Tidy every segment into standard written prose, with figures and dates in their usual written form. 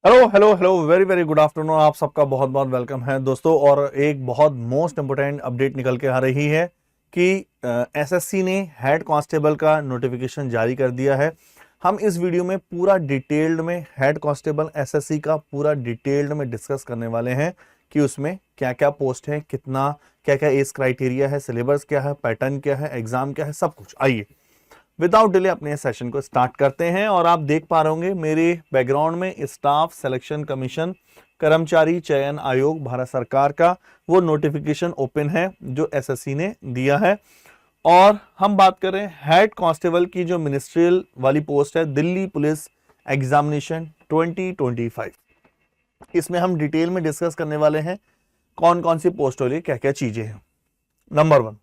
Hello hello hello, very very good afternoon. आप सबका बहुत बहुत वेलकम है दोस्तों। और एक बहुत मोस्ट इंपोर्टेंट अपडेट निकल के आ रही है कि एसएससी ने हेड कांस्टेबल का नोटिफिकेशन जारी कर दिया है। हम इस वीडियो में पूरा डिटेल्ड में हेड कांस्टेबल एसएससी का पूरा डिटेल्ड में डिस्कस करने वाले हैं कि उसमें क्या क्या पोस्ट है, कितना क्या क्या एज क्राइटेरिया है, सिलेबस क्या है, पैटर्न क्या है, एग्जाम क्या है, सब कुछ। आइए विदाउट डिले अपने सेशन को स्टार्ट करते हैं। और आप देख पा रहे होंगे मेरे बैकग्राउंड में स्टाफ सिलेक्शन कमीशन कर्मचारी चयन आयोग भारत सरकार का वो नोटिफिकेशन ओपन है जो एसएससी ने दिया है। और हम बात कर रहे हैं हेड कांस्टेबल की जो मिनिस्ट्रियल वाली पोस्ट है, दिल्ली पुलिस एग्जामिनेशन 2025। इसमें हम डिटेल में डिस्कस करने वाले हैं कौन कौन सी पोस्ट हो रही है, क्या क्या चीजें हैं। नंबर 1,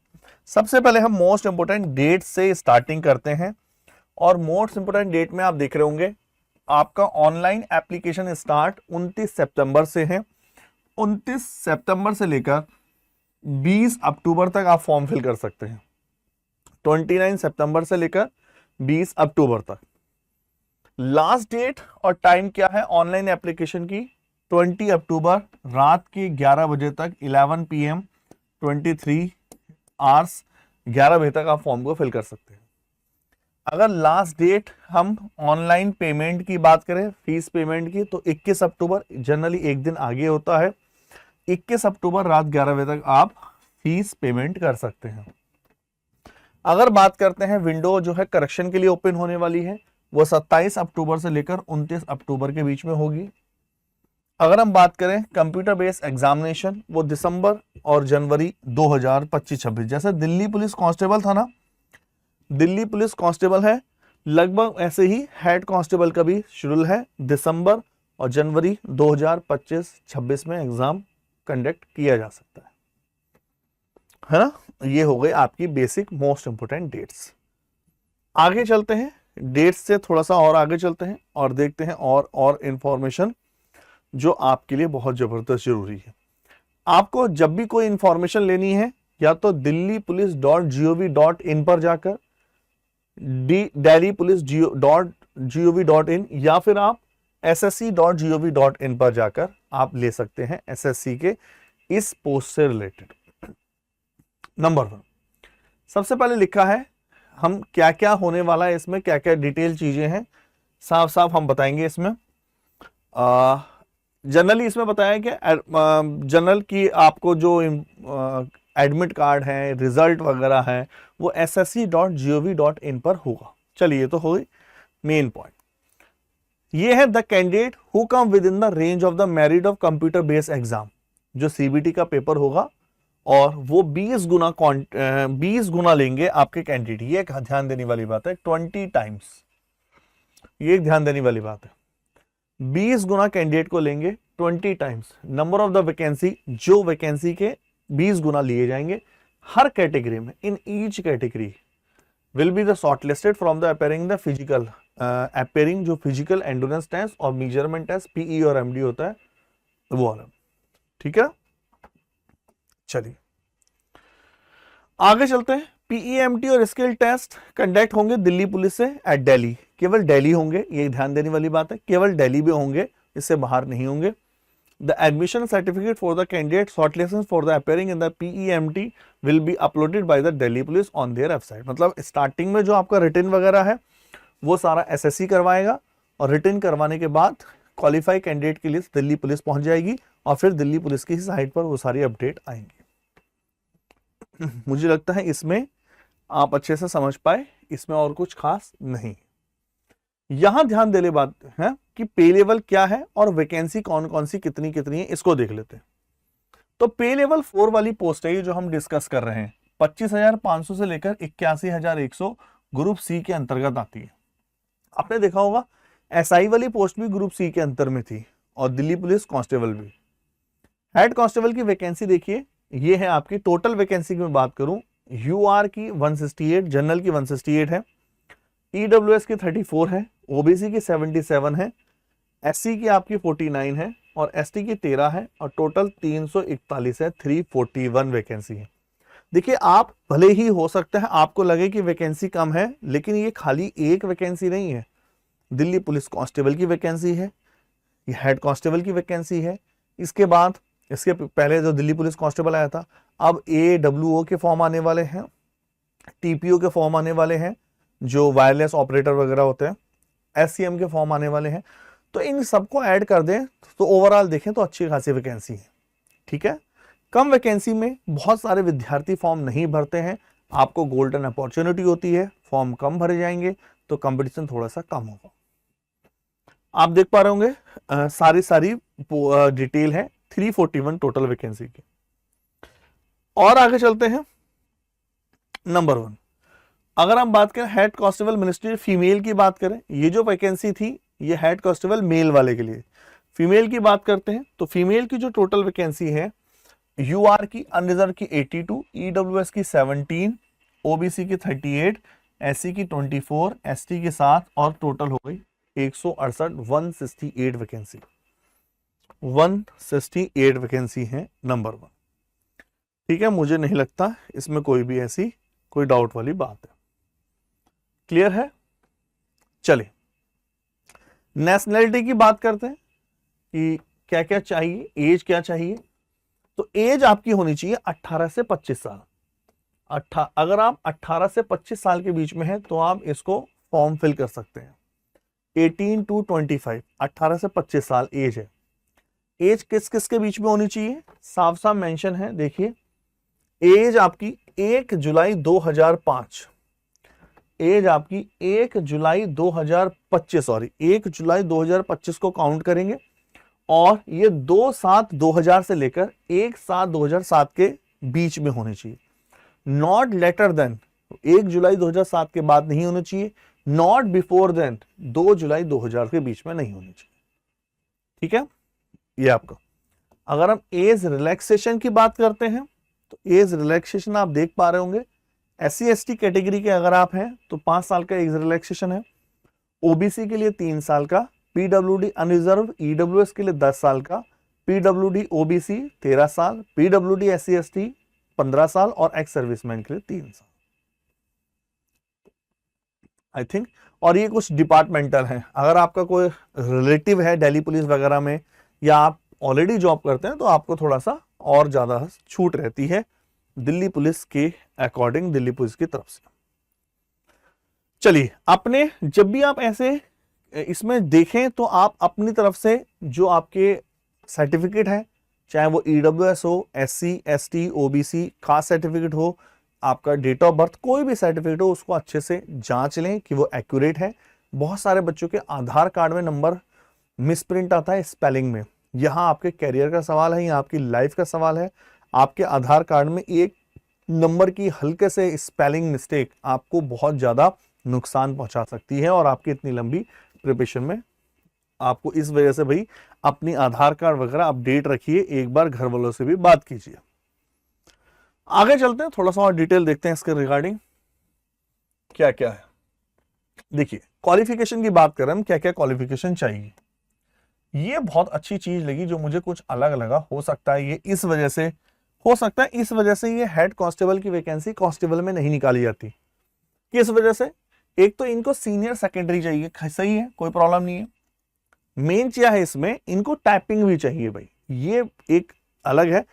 सबसे पहले हम मोस्ट इंपोर्टेंट डेट से स्टार्टिंग करते हैं। और मोस्ट इंपोर्टेंट डेट में आप देख रहे होंगे आपका ऑनलाइन एप्लीकेशन स्टार्ट 29 सितंबर से है। 29 सितंबर से लेकर 20 अक्टूबर तक आप फॉर्म फिल कर सकते हैं। 29 सितंबर से लेकर 20 अक्टूबर तक लास्ट डेट और टाइम क्या है ऑनलाइन एप्लीकेशन की? 20 अक्टूबर रात के 11 बजे तक 11 PM 23 आवर्स 11 बजे तक आप फॉर्म को फिल कर सकते हैं। अगर लास्ट डेट हम ऑनलाइन पेमेंट की बात करें, फीस पेमेंट की, तो 21 अक्टूबर, जनरली एक दिन आगे होता है। 21 अक्टूबर रात 11 बजे तक आप फीस पेमेंट कर सकते हैं। अगर बात करते हैं विंडो जो है करेक्शन के लिए ओपन होने वाली है, वो 27 अक्टूबर से लेकर 29 अक्टूबर के बीच में होगी। अगर हम बात करें कंप्यूटर बेस्ड एग्जामिनेशन, वो दिसंबर और जनवरी 2025-26, जैसे दिल्ली पुलिस कांस्टेबल था ना, दिल्ली पुलिस कांस्टेबल है, लगभग ऐसे ही हेड कांस्टेबल का भी शेड्यूल है। दिसंबर और जनवरी 2025-26 में एग्जाम कंडक्ट किया जा सकता है ना। ये हो गई आपकी बेसिक मोस्ट इंपोर्टेंट डेट्स। आगे चलते हैं, डेट्स से थोड़ा सा और आगे चलते हैं और देखते हैं और इंफॉर्मेशन जो आपके लिए बहुत जबरदस्त जरूरी है। आपको जब भी कोई इंफॉर्मेशन लेनी है, या तो delhipolice.gov.in पर जाकर delhipolice.gov.in या फिर आप ssc.gov.in पर जाकर आप ले सकते हैं एसएससी के इस पोस्ट से रिलेटेड। नंबर 1, सबसे पहले लिखा है हम क्या क्या होने वाला है, इसमें क्या क्या डिटेल चीजें हैं, साफ साफ हम बताएंगे इसमें। जनरली इसमें बताया कि जनरल की आपको जो एडमिट कार्ड है, रिजल्ट वगैरह है, वो ssc.gov.in पर होगा। चलिए, ये तो हो गई मेन पॉइंट। ये है the candidate who come with in the range of the merit of computer based exam, जो सीबीटी का पेपर होगा और वो 20 गुना लेंगे आपके कैंडिडेट। ये एक ध्यान देने वाली बात है, 20 टाइम्स, ये एक ध्यान देने वाली बात है। 20 गुना कैंडिडेट को लेंगे, 20 times number of the vacancy, जो वैकेंसी के 20 गुना लिए जाएंगे हर कैटेगरी में। In each category will be the shortlisted from the appearing the physical appearing, जो फिजिकल एंडोरेंस टेस्ट और मेजरमेंट टेस्ट पीई और एमडी होता है वो अलग। ठीक है, चलिए आगे चलते हैं। पीईएमटी और स्किल टेस्ट कंडक्ट होंगे दिल्ली पुलिस से एट दिल्ली, केवल दिल्ली होंगे, ये ध्यान देने वाली बात है, केवल दिल्ली में होंगे, इससे बाहर नहीं होंगे। The admission certificate for the candidate shortlisted for the appearing in the PEMT will be uploaded by the Delhi police on their website. मतलब स्टार्टिंग में जो आपका रिटन वगैरह है वो सारा एसएससी करवाएगा, और रिटन करवाने के बाद क्वालिफाई कैंडिडेट की लिस्ट दिल्ली पुलिस पहुंच जाएगी, और फिर दिल्ली पुलिस की साइट पर वो सारी अपडेट आएंगी। मुझे लगता है इसमें आप अच्छे से समझ पाए, इसमें और कुछ खास नहीं। यहां ध्यान देने बात है कि पे लेवल क्या है और वैकेंसी कौन कौन सी कितनी कितनी है, इसको देख लेते हैं। तो पे लेवल 4 वाली पोस्ट है जो हम डिस्कस कर रहे हैं, 25,500 से लेकर 81,100 ग्रुप सी के अंतर्गत आती है। आपने देखा होगा एसआई वाली पोस्ट भी ग्रुप सी के अंतर में थी, और दिल्ली पुलिस कांस्टेबल भी। हेड कांस्टेबल की वैकेंसी देखिए, ये है आपकी टोटल वैकेंसी की मैं बात करूं, यूआर की 168, जनरल की 168 है, ईडब्ल्यूएस की 34 है, ओबीसी की 77 है, एससी की आपकी 49 है, और एसटी की 13 है, और टोटल 341 है, 341 वैकेंसी है। देखिए, आप भले ही हो सकता है आपको लगे कि वैकेंसी कम है, लेकिन ये खाली एक वैकेंसी नहीं है। दिल्ली पुलिस कांस्टेबल की वैकेंसी है, ये हेड कांस्टेबल की वैकेंसी है। इसके बाद इसके पहले जो दिल्ली पुलिस कांस्टेबल आया था, अब AWO के फॉर्म आने वाले हैं, TPO के फॉर्म आने वाले हैं, जो वायरलेस ऑपरेटर वगैरह होते हैं, SCM के फॉर्म आने वाले हैं। तो इन सबको ऐड कर दें तो ओवरऑल देखें तो अच्छी खासी वैकेंसी है। ठीक है, कम वैकेंसी में बहुत सारे विद्यार्थी फॉर्म नहीं भरते हैं, आपको गोल्डन अपॉर्चुनिटी होती है, फॉर्म कम भरे जाएंगे तो कंपटीशन थोड़ा सा कम होगा। आप देख पा रहे होंगे सारी डिटेल है 341 टोटल वैकेंसी की। और आगे चलते हैं। नंबर 1, अगर हम बात करें हेड कांस्टेबल मिनिस्ट्री फीमेल की बात करें, ये जो वैकेंसी थी ये हेड कांस्टेबल मेल वाले के लिए। फीमेल की बात करते हैं तो फीमेल की जो टोटल वैकेंसी है, UR की अनरिजर्व की 82, EWS की 17, OBC की 38, SC की 24, ST की 7 और टोटल हो गई 168, 168 वैकेंसी। 168 वैकेंसी है नंबर 1। ठीक है, मुझे नहीं लगता इसमें कोई भी ऐसी कोई डाउट वाली बात है। क्लियर है? चलिए नेशनैलिटी की बात करते हैं कि क्या क्या चाहिए, एज क्या चाहिए। तो एज आपकी होनी चाहिए 18 से 25 साल। अगर आप 18 से 25 साल के बीच में हैं तो आप इसको फॉर्म फिल कर सकते हैं। 18 to 25, 18 से 25 साल एज है। एज किस किस के बीच में होनी चाहिए, साफ साफ मेंशन है, देखिए एज आपकी 1 जुलाई 2005, एज आपकी 1 जुलाई 2025, सॉरी 1 जुलाई 2025 को काउंट करेंगे और ये 2/7/2000 से लेकर 1/7/2007 के बीच में होनी चाहिए। नॉट लेटर देन 1 जुलाई 2007 के बाद नहीं होनी चाहिए, नॉट बिफोर देन 2 जुलाई 2000 के बीच में नहीं होनी चाहिए। ठीक है, ये आपका। अगर हम एज रिलैक्सेशन की बात करते हैं तो एज रिलैक्सेशन आप देख पा रहे होंगे, SC ST कैटेगरी के अगर आप हैं तो 5 साल का एज रिलैक्सेशन है, OBC के लिए 3 साल का, PWD अनरिजर्व EWS के लिए 10 साल का, PWD OBC 13 साल, PWD SC ST 15 साल और एक्स सर्विसमैन के लिए 3 साल आई थिंक। और ये कुछ डिपार्टमेंटल हैं, अगर आपका कोई रिलेटिव है दिल्ली पुलिस वगैरह में या आप ऑलरेडी जॉब करते हैं तो आपको थोड़ा सा और ज्यादा छूट रहती है दिल्ली पुलिस के अकॉर्डिंग, दिल्ली पुलिस की तरफ से। चलिए, अपने जब भी आप ऐसे इसमें देखें तो आप अपनी तरफ से जो आपके सर्टिफिकेट है, चाहे वो EWS हो, SC ST OBC caste certificate हो, आपका डेट ऑफ बर्थ, कोई भी सर्टिफिकेट हो, उसको अच्छे से जांच लें कि वो एक्यूरेट है। बहुत सारे बच्चों के आधार कार्ड में नंबर मिसप्रिंट आता है स्पेलिंग में। यहाँ आपके कैरियर का सवाल है, यहाँ आपकी लाइफ का सवाल है। आपके आधार कार्ड में एक नंबर की हल्के से स्पेलिंग मिस्टेक आपको बहुत ज्यादा नुकसान पहुंचा सकती है और आपकी इतनी लंबी प्रिपरेशन में आपको, इस वजह से भाई अपनी आधार कार्ड वगैरह अपडेट रखिए, एक बार घर वालों से भी बात कीजिए। आगे चलते हैं, थोड़ा सा और डिटेल देखते हैं इसके रिगार्डिंग क्या क्या है। देखिए, क्वालिफिकेशन की बात करें हम, क्या क्या क्वालिफिकेशन चाहिए। ये बहुत अच्छी चीज लगी जो मुझे कुछ अलग लगा, हो सकता है ये इस वजह से, हो सकता है इस वजह से ये हेड कांस्टेबल की वैकेंसी कांस्टेबल में नहीं निकाली जाती। किस वजह से? एक तो इनको सीनियर सेकेंडरी चाहिए, सही है, कोई प्रॉब्लम नहीं है। मेन क्या है इसमें, इनको टाइपिंग भी चाहिए भाई, ये एक अलग है।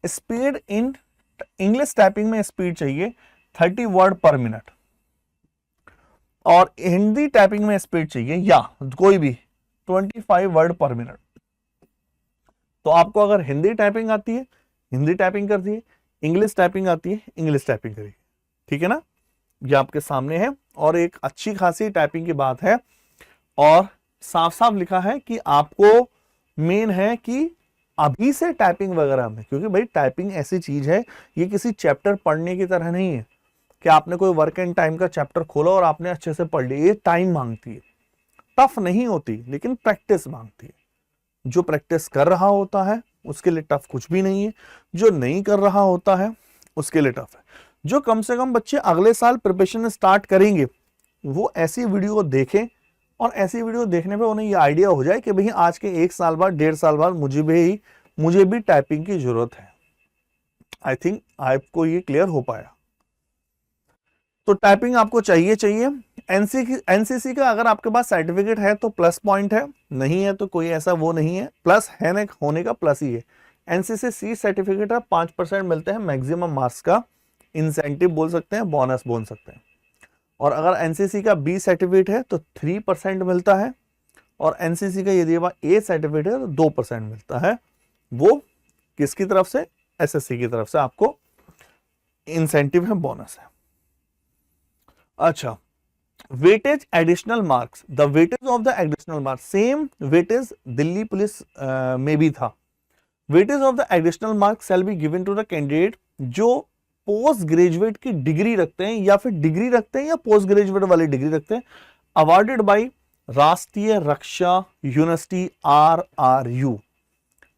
स्पीड इन इंग्लिश टाइपिंग में स्पीड चाहिए 30 वर्ड पर मिनट, और हिंदी टाइपिंग में स्पीड चाहिए या कोई भी 25 वर्ड पर मिनट। तो आपको अगर हिंदी टाइपिंग आती है हिंदी टाइपिंग कर दिए, इंग्लिश टाइपिंग आती है इंग्लिश टाइपिंग करिए। ठीक है ना, ये आपके सामने है और एक अच्छी खासी टाइपिंग की बात है और साफ साफ लिखा है कि आपको मेन है कि अभी से टाइपिंग वगैरह में, क्योंकि भाई टाइपिंग ऐसी चीज है, ये किसी चैप्टर पढ़ने की तरह नहीं है कि आपने कोई वर्क एंड टाइम का चैप्टर खोला और आपने अच्छे से पढ़ लिया। ये टाइम मांगती है, टफ नहीं होती लेकिन प्रैक्टिस मांगती है। जो प्रैक्टिस कर रहा होता है उसके लिए टफ कुछ भी नहीं है, जो नहीं कर रहा होता है उसके लिए टफ है। जो कम से कम बच्चे अगले साल प्रिपरेशन स्टार्ट करेंगे वो ऐसी वीडियो देखें और ऐसी वीडियो देखने पे उन्हें ये आइडिया हो जाए कि भाई आज के 1 साल बाद 1.5 साल बाद मुझे भी टाइपिंग की जरूरत है। आई थिंक आपको ये क्लियर हो पाया। तो टाइपिंग आपको चाहिए। एनसीसी का अगर आपके पास सर्टिफिकेट है तो प्लस पॉइंट है, नहीं है तो कोई ऐसा वो नहीं है, प्लस है ना, होने का प्लस ही है। एनसीसी सी सर्टिफिकेट है, 5% मिलते हैं मैक्सिमम मार्क्स का, इंसेंटिव बोल सकते हैं, बोनस बोल सकते हैं। और अगर एनसीसी का बी सर्टिफिकेट है तो 3% मिलता है, और एनसीसी का यदि ए सर्टिफिकेट है तो 2% मिलता है। वो किसकी तरफ से? एसएससी की तरफ से आपको इंसेंटिव है, बोनस है। अच्छा, weightage additional marks, the weightage of the additional marks, same weightage Delhi police में भी था। Weightage of the additional marks shall be given to the candidate जो पोस्ट ग्रेजुएट की डिग्री रखते हैं, या फिर डिग्री रखते हैं या पोस्ट ग्रेजुएट वाली डिग्री रखते हैं, अवार्डेड बाय राष्ट्रीय रक्षा यूनिवर्सिटी आरआरयू।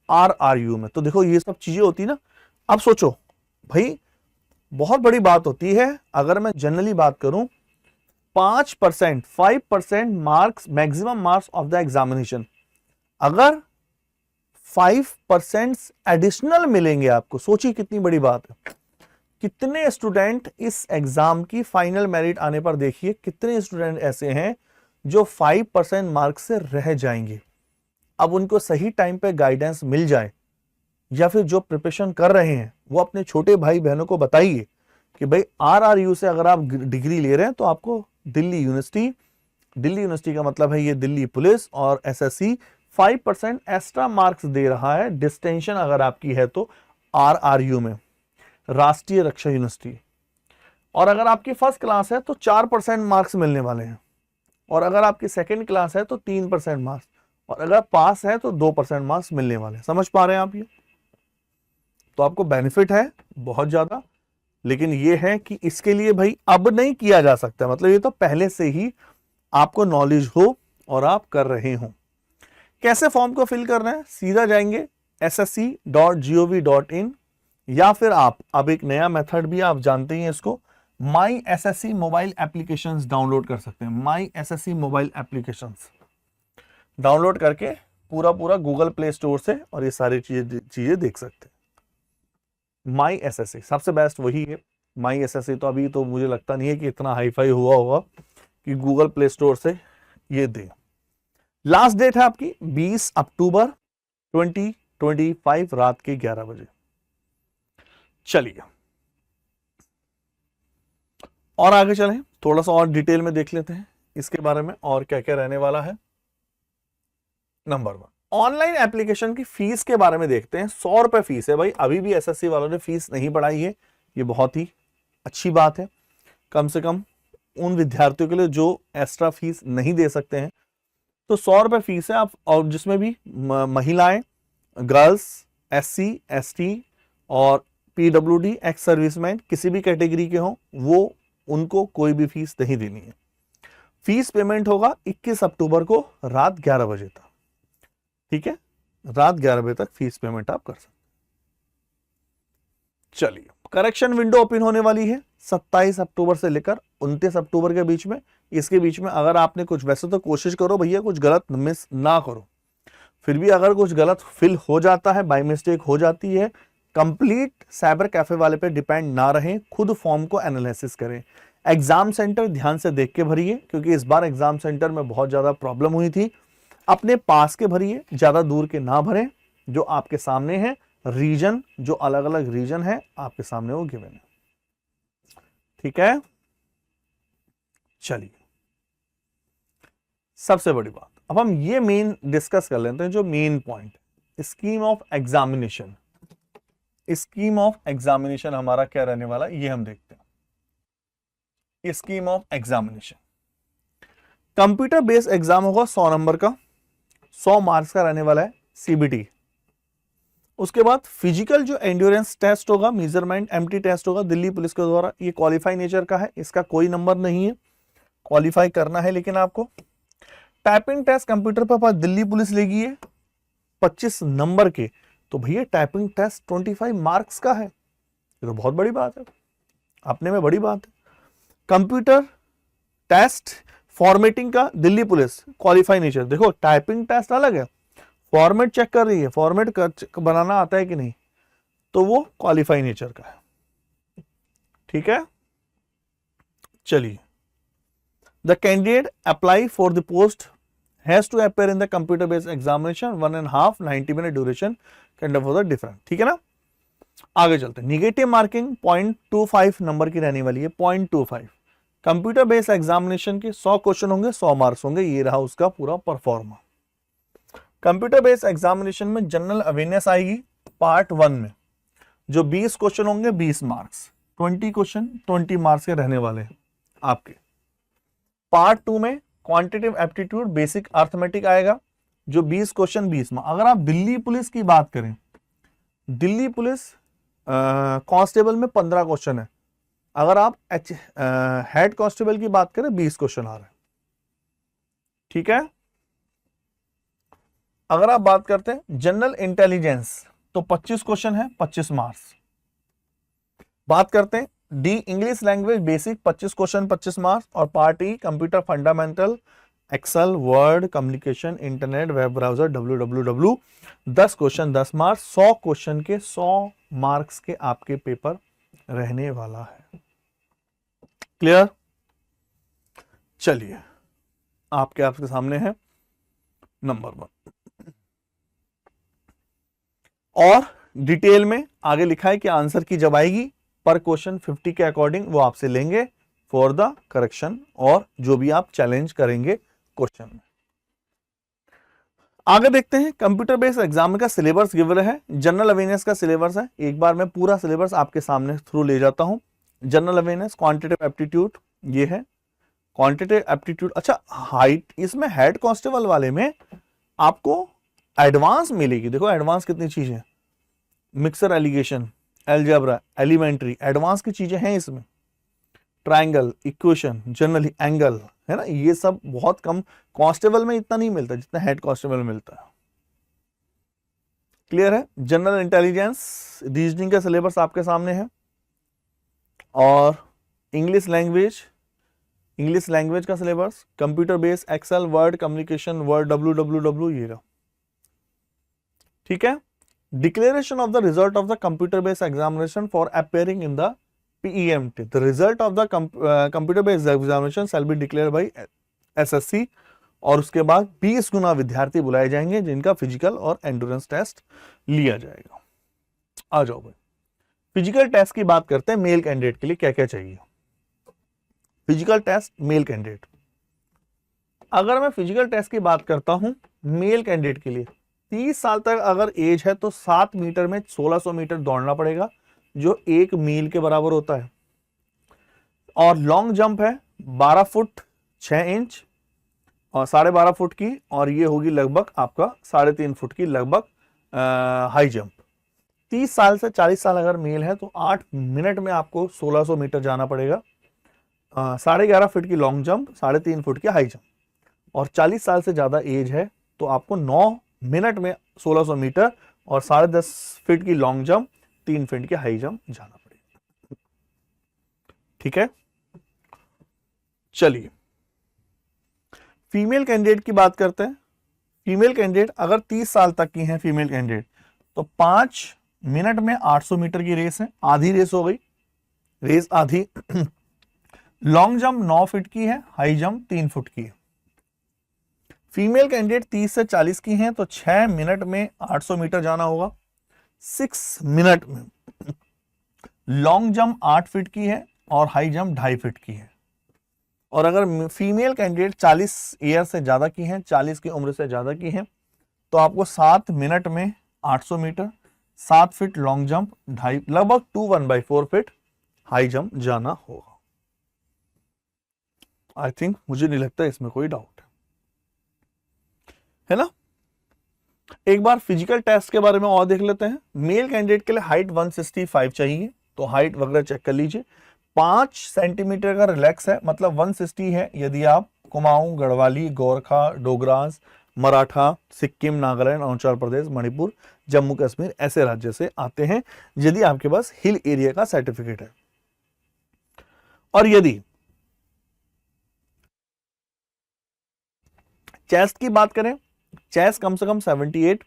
आरआरयू में तो देखो ये सब चीजें होती ना। अब सोचो भाई, बहुत बड़ी बात होती है। अगर मैं जनरली बात करूं, 5% marks, maximum marks of the examination, अगर 5% एडिशनल मिलेंगे आपको, सोचिए कितनी बड़ी बात है। कितने स्टूडेंट इस एग्जाम की फाइनल मेरिट आने पर, देखिए कितने स्टूडेंट ऐसे हैं जो 5% मार्क्स से रह जाएंगे। अब उनको सही टाइम पे गाइडेंस मिल जाए, या फिर जो प्रिपरेशन कर रहे हैं वो अपने छोटे भाई बहनों को बताइए कि भाई आरआरयू से अगर आप डिग्री ले रहे हैं तो आपको दिल्ली यूनिवर्सिटी का मतलब है ये दिल्ली पुलिस और एसएससी 5% एक्स्ट्रा मार्क्स दे रहा है, डिस्टिंक्शन अगर आपकी है तो आरआरयू में, राष्ट्रीय रक्षा यूनिवर्सिटी। और अगर आपकी फर्स्ट क्लास है तो 4% मार्क्स मिलने वाले हैं, और अगर आपकी सेकंड क्लास है तो 3% मार्क्स, और अगर पास है तो 2% मार्क्स मिलने वाले हैं। समझ पा रहे हैं आप ये? तो आपको बेनिफिट है बहुत ज्यादा, लेकिन ये है कि इसके लिए भाई अब नहीं किया जा सकता, मतलब ये तो पहले से ही आपको नॉलेज हो और आप कर रहे हो। कैसे फॉर्म को फिल करना है? सीधा जाएंगे ssc.gov.in, या फिर आप अब एक नया मेथड भी आप जानते ही हैं इसको, माई एसएससी मोबाइल एप्लीकेशंस डाउनलोड कर सकते हैं। माई एसएससी मोबाइल एप्लीकेशंस डाउनलोड करके पूरा गूगल प्ले स्टोर से और ये सारी चीजें देख सकते हैं। माई एसएससी सबसे बेस्ट वही है। माई एसएससी तो अभी तो मुझे लगता नहीं है कि इतना हाईफाई हुआ होगा कि गूगल प्ले स्टोर से ये दे। लास्ट डेट है आपकी 20 अक्टूबर 2025 रात के 11 बजे। चलिए और आगे चलें, थोड़ा सा और डिटेल में देख लेते हैं इसके बारे में और क्या क्या रहने वाला है। नंबर 1, ऑनलाइन एप्लीकेशन की फीस के बारे में देखते हैं। 100 रुपए फीस है भाई, अभी भी एसएससी वालों ने फीस नहीं बढ़ाई है, ये बहुत ही अच्छी बात है। कम से कम उन विद्यार्थियों के लिए जो एक्स्ट्रा फीस नहीं दे सकते हैं, तो 100 रुपए फीस है। आप और जिसमें भी महिलाएं, गर्ल्स, एससी, एसटी और पीडब्ल्यूडी, एक्स सर्विसमैन किसी भी कैटेगरी के हों, वो उनको कोई भी फीस नहीं देनी है। फीस पेमेंट होगा 21 अक्टूबर को रात 11 बजे तक। ठीक है, रात 11 बजे तक फीस पेमेंट आप कर सकते। चलिए, करेक्शन विंडो ओपन होने वाली है 27 अक्टूबर से लेकर 29 अक्टूबर के बीच में। इसके बीच में अगर आपने कुछ, वैसे तो कोशिश करो भैया कुछ गलत मिस ना करो, फिर भी अगर कुछ गलत फिल हो जाता है, बाय मिस्टेक हो जाती है, कंप्लीट साइबर कैफे वाले पे डिपेंड ना रहें, खुद फॉर्म को एनालिसिस करें। एग्जाम सेंटर ध्यान से देख के भरिए, क्योंकि इस बार एग्जाम सेंटर में बहुत ज्यादा प्रॉब्लम हुई थी। अपने पास के भरिए, ज्यादा दूर के ना भरें, जो आपके सामने है। रीजन, जो अलग अलग रीजन है आपके सामने वो गिवन है। ठीक है, चलिए सबसे बड़ी बात, अब हम ये मेन डिस्कस कर लेते हैं, जो main point, scheme of examination. Scheme of examination हमारा क्या रहने वाला ये हम देखते हैं। Scheme of examination, computer based exam होगा 100 नंबर का, 100 मार्क्स का रहने वाला है सीबीटी। उसके बाद फिजिकल जो एंड्योरेंस टेस्ट होगा, मेजरमेंट एमटी टेस्ट होगा दिल्ली पुलिस के द्वारा, ये क्वालिफाई नेचर का है, इसका कोई नंबर नहीं है, क्वालिफाई करना है लेकिन आपको। टाइपिंग टेस्ट कंप्यूटर पर दिल्ली पुलिस लेगी है 25 नंबर के, तो भैया टाइपिंग टेस्ट 25 मार्क्स का है, ये तो बहुत बड़ी बात है, अपने में बड़ी बात है। कंप्यूटर टेस्ट फॉर्मेटिंग का दिल्ली पुलिस क्वालिफाई नेचर, देखो टाइपिंग टेस्ट अलग है, फॉर्मेट चेक कर रही है, फॉर्मेट बनाना आता है कि नहीं, तो वो क्वालिफाई नेचर का है। ठीक है, चलिए, the candidate apply for the post has to appear in the computer based examination 1.5 90 minute duration kind of for the different, ठीक है ना। आगे चलते हैं, निगेटिव मार्किंग 0.25 नंबर की रहने वाली है, 0.25। कंप्यूटर बेस्ड एग्जामिनेशन के 100 क्वेश्चन होंगे, 100 मार्क्स होंगे, ये रहा उसका पूरा परफॉर्मा। कंप्यूटर बेस्ड एग्जामिनेशन में जनरल अवेयरनेस आएगी पार्ट 1 में, जो 20 क्वेश्चन होंगे, 20 मार्क्स, 20 क्वेश्चन 20 मार्क्स के रहने वाले हैं आपके। पार्ट 2 में क्वांटिटेटिव एप्टीट्यूड बेसिक अर्थमेटिक आएगा, जो 20 क्वेश्चन 20 मार्क्स। अगर आप दिल्ली पुलिस की बात करें, दिल्ली पुलिस कांस्टेबल में 15 क्वेश्चन है, अगर आप हेड कांस्टेबल की बात करें 20 क्वेश्चन आ रहे हैं, ठीक है। अगर आप बात करते हैं जनरल इंटेलिजेंस तो 25 क्वेश्चन है, 25 मार्क्स। बात करते हैं D English language basic 25 question 25 marks, और part E computer fundamental Excel word communication internet web browser www 10 question 10 marks. 100 question के 100 मार्क्स के आपके पेपर रहने वाला है। क्लियर? चलिए, आपके सामने है नंबर 1, और डिटेल में आगे लिखा है कि आंसर की जब आएगी पर क्वेश्चन 50 के अकॉर्डिंग वो आपसे लेंगे फॉर द करेक्शन, और जो भी आप चैलेंज करेंगे क्वेश्चन में। आगे देखते हैं, कंप्यूटर बेस्ड एग्जाम का सिलेबस गिवन है, जनरल अवेयरनेस का सिलेबस है। एक बार मैं पूरा सिलेबस आपके सामने थ्रू ले जाता हूं। जनरल अवेयरनेस, क्वांटिटेटिव एप्टीट्यूड, ये है क्वांटिटेटिव एप्टीट्यूड। अच्छा, हाइट, इसमें हेड कांस्टेबल वाले में आपको एडवांस मिलेगी। देखो एडवांस कितनी चीजें, mixture alligation, algebra, elementary, advance की चीजें हैं इसमें। ट्रायंगल, इक्वेशन, जनरली एंगल, है ना, ये सब बहुत कम, कांस्टेबल में इतना नहीं मिलता जितना हेड कांस्टेबल में मिलता है। क्लियर है? जनरल इंटेलिजेंस, रीजनिंग का सिलेबस आपके सामने है, और इंग्लिश लैंग्वेज का syllabus, computer based excel word communication word www, ये रहा, ठीक है। Declaration of the result of the computer based examination for appearing in the PEMT, the result of the computer based examination shall be declared by SSC, और उसके बाद 20 गुना विद्यार्थी बुलाए जाएंगे जिनका फिजिकल और एंड्योरेंस टेस्ट लिया जाएगा। आ जाओ भाई, फिजिकल टेस्ट की बात करते हैं। मेल कैंडिडेट के लिए क्या क्या चाहिए? फिजिकल टेस्ट मेल कैंडिडेट, अगर मैं फिजिकल टेस्ट की बात करता हूं मेल कैंडिडेट के लिए, 30 साल तक अगर एज है तो 7 मीटर में 1600 मीटर दौड़ना पड़ेगा, जो 1 मील के बराबर होता है। और लॉन्ग जंप है 12 फुट 6 इंच और 12.5 फुट की, और ये होगी लगभग आपका 3.5 फुट की लगभग हाई जंप। 30 साल से 40 साल अगर मेल है तो 8 मिनट में आपको 1600 मीटर जाना पड़ेगा। 11.5 फुट की लॉन्ग जंप, 3.5 फुट की हाई जंप, और 40 साल से ज्यादा एज है तो आपको 9 मिनट में 1600 मीटर और 10.5 फीट की लॉन्ग जंप, 3 फीट की हाई जंप जाना पड़ेगा। ठीक है, चलिए फीमेल कैंडिडेट की बात करते हैं। फीमेल कैंडिडेट अगर 30 साल तक की हैं फीमेल कैंडिडेट तो 5 मिनट में 800 मीटर की रेस है, आधी रेस हो गई, रेस आधी। लॉन्ग जंप 9 फीट की है, हाई जंप 3 फुट की है। फीमेल कैंडिडेट 30 से 40 की हैं तो 6 मिनट में 800 मीटर जाना होगा। 6 मिनट में लॉन्ग जंप 8 फीट की है और हाई जंप 2.5 फीट की है। और अगर फीमेल कैंडिडेट 40 ईयर से ज्यादा की हैं, 40 की उम्र से ज्यादा की हैं, तो आपको 7 मिनट में 800 मीटर, 7 फीट लॉन्ग जंप, 2.5 लगभग 1/4 फीट हाई जंप जाना होगा। आई थिंक, मुझे नहीं लगता इसमें कोई डाउट है ना। एक बार फिजिकल टेस्ट के बारे में और देख लेते हैं। मेल कैंडिडेट के लिए हाइट 165 चाहिए, तो हाइट वगैरह चेक कर लीजिए। 5 सेंटीमीटर का रिलैक्स है, मतलब 160 है यदि आप कुमाऊं, गढ़वाली, गोरखा, डोगरास, मराठा, सिक्किम, नागालैंड, अरुणाचल प्रदेश, मणिपुर, जम्मू कश्मीर ऐसे राज्य से आते हैं, यदि आपके पास हिल एरिया का सर्टिफिकेट है। और यदि चेस्ट की बात करें, चेस्ट कम से कम 78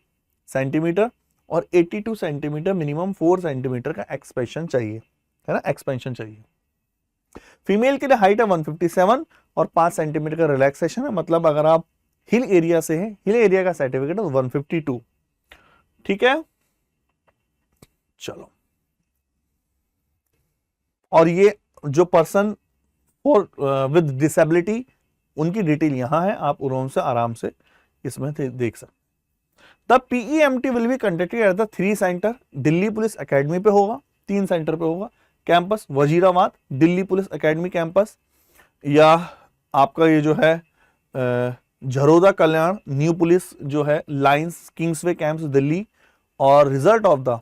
सेंटीमीटर और 82 सेंटीमीटर, मिनिमम 4 सेंटीमीटर का एक्सपेंशन चाहिए, है ना, एक्सपेंशन चाहिए। फीमेल के लिए हाइट है 157 और 5 सेंटीमीटर का रिलैक्सेशन है, मतलब अगर आप हिल एरिया से हैं, हिल एरिया का सर्टिफिकेट है 152। ठीक है, चलो। और ये जो पर्सन फॉर विद डिसेबिलिटी, उनकी डिटेल यहां है, आप आराम से इसमें देख सकते। The PEMT will be conducted at the 3 centre, Delhi police academy पे होगा, 3 सेंटर पे होगा। Campus Wazirabad, Delhi police academy campus, या आपका ये जो है झरोदा कल्याण न्यू पुलिस जो है लाइंस किंग्सवे कैंप्स दिल्ली, और result of the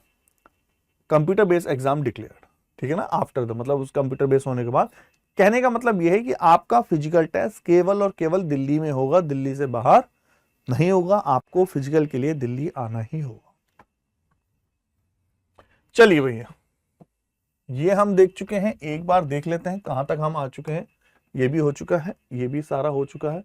computer based exam declared. ठीक है ना, आफ्टर द, मतलब उस कंप्यूटर बेस्ड होने के बाद। कहने का मतलब यह है कि आपका फिजिकल टेस्ट केवल और केवल दिल्ली में होगा, दिल्ली से बाहर नहीं होगा। आपको फिजिकल के लिए दिल्ली आना ही होगा। चलिए भैया, ये हम देख चुके हैं, एक बार देख लेते हैं कहां तक हम आ चुके हैं। ये भी हो चुका है, ये भी सारा हो चुका है,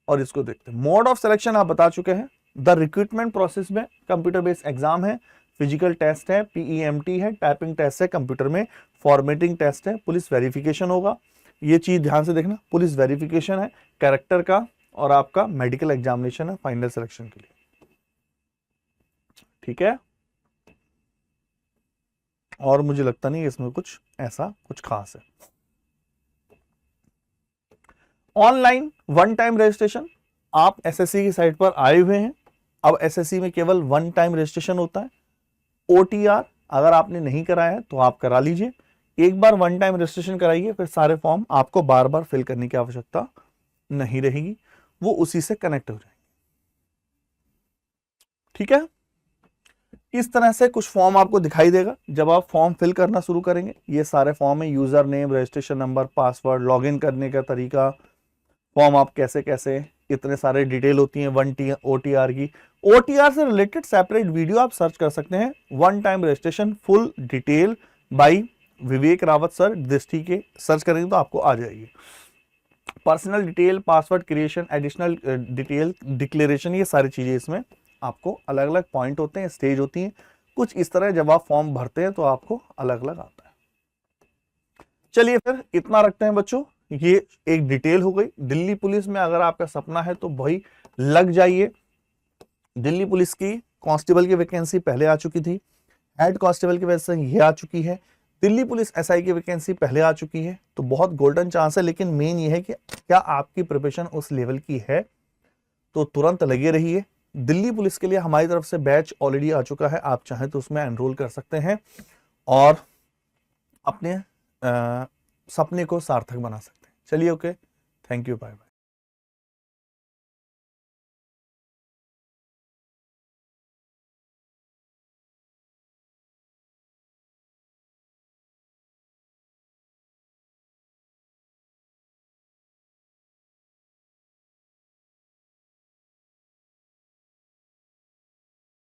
और इसको देखते हैं। मोड ऑफ सिलेक्शन आप बता चुके हैं। द रिक्रूटमेंट प्रोसेस में कंप्यूटर बेस्ड एग्जाम है, फिजिकल टेस्ट है, PEMT है, टाइपिंग टेस्ट है कंप्यूटर में, फॉर्मेटिंग टेस्ट है, पुलिस वेरिफिकेशन होगा। ये चीज ध्यान से देखना, पुलिस वेरिफिकेशन है कैरेक्टर का, और आपका मेडिकल एग्जामिनेशन है फाइनल सिलेक्शन के लिए। ठीक है, और मुझे लगता नहीं इसमें कुछ ऐसा कुछ खास है। ऑनलाइन वन टाइम रजिस्ट्रेशन, आप SSC की साइट पर आए हुए हैं। अब SSC में केवल वन टाइम रजिस्ट्रेशन होता है। OTR अगर आपने नहीं कराया है तो आप करा लीजिए, एक बार वन टाइम रजिस्ट्रेशन कराइए, फिर सारे फॉर्म आपको बार बार फिल करने की आवश्यकता नहीं रहेगी, वो उसी से कनेक्ट हो जाएंगे। ठीक है, इस तरह से कुछ फॉर्म आपको दिखाई देगा जब आप फॉर्म फिल करना शुरू करेंगे। ये सारे फॉर्म है, user name, registration number, password, login करने का तरीका, फॉर्म आप कैसे कैसे, इतने सारे डिटेल होती है OTR की। OTR से रिलेटेड सेपरेट वीडियो आप सर्च कर सकते हैं, one time registration full detail by Vivek Rawat sir Drishti के, सर्च करेंगे तो आपको आ जाएगी। Personal detail, password creation, additional detail, declaration, ये सारी चीजें इसमें आपको अलग अलग पॉइंट होते हैं, स्टेज होती हैं, कुछ इस तरह जब आप फॉर्म भरते हैं तो आपको अलग अलग आता है। चलिए फिर इतना रखते हैं बच्चों, ये एक डिटेल हो गई। दिल्ली पुलिस में अगर आपका सपना है तो भाई लग जाइए। दिल्ली पुलिस की कांस्टेबल की वैकेंसी पहले आ चुकी थी, हेड कांस्टेबल की वजह से ये आ चुकी है, दिल्ली पुलिस SI की वैकेंसी पहले आ चुकी है, तो बहुत गोल्डन चांस है। लेकिन मेन ये है कि क्या आपकी प्रिपरेशन उस लेवल की है, तो तुरंत लगे रहिए। दिल्ली पुलिस के लिए हमारी तरफ से बैच ऑलरेडी आ चुका है, आप चाहें तो उसमें एनरोल कर सकते हैं और अपने सपने को सार्थक बना सकते हैं। चलिए, okay, thank you, bye bye.